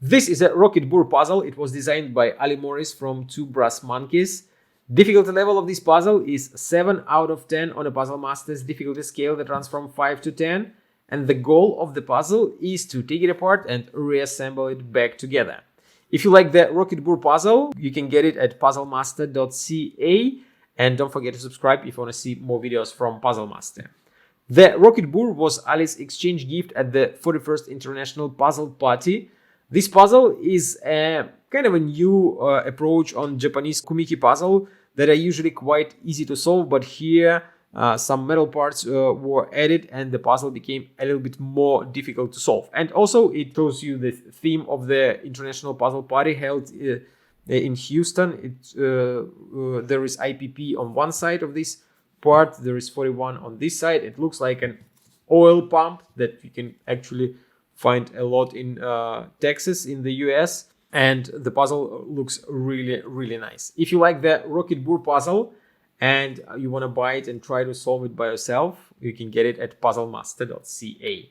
This is a Rocket Boar puzzle. It was designed by Ali Morris from Two Brass Monkeys. Difficulty level of this puzzle is 7 out of 10 on a Puzzle Masters difficulty scale that runs from 5 to 10. And the goal of the puzzle is to take it apart and reassemble it back together. If you like the Rocket Boar puzzle, you can get it at puzzlemaster.ca. And don't forget to subscribe if you want to see more videos from Puzzle Master. The Rocket Boar was Ali's exchange gift at the 41st International Puzzle Party. This puzzle is a kind of a new approach on Japanese kumiki puzzle that are usually quite easy to solve, but here some metal parts were added and the puzzle became a little bit more difficult to solve. And also it shows you the theme of the International Puzzle Party held in Houston. There is IPP on one side of this part, there is 41 on this side. It looks like an oil pump that you can actually find a lot in Texas in the US, and the puzzle looks really, really nice. If you like the Rocket Boar puzzle and you want to buy it and try to solve it by yourself, you can get it at puzzlemaster.ca.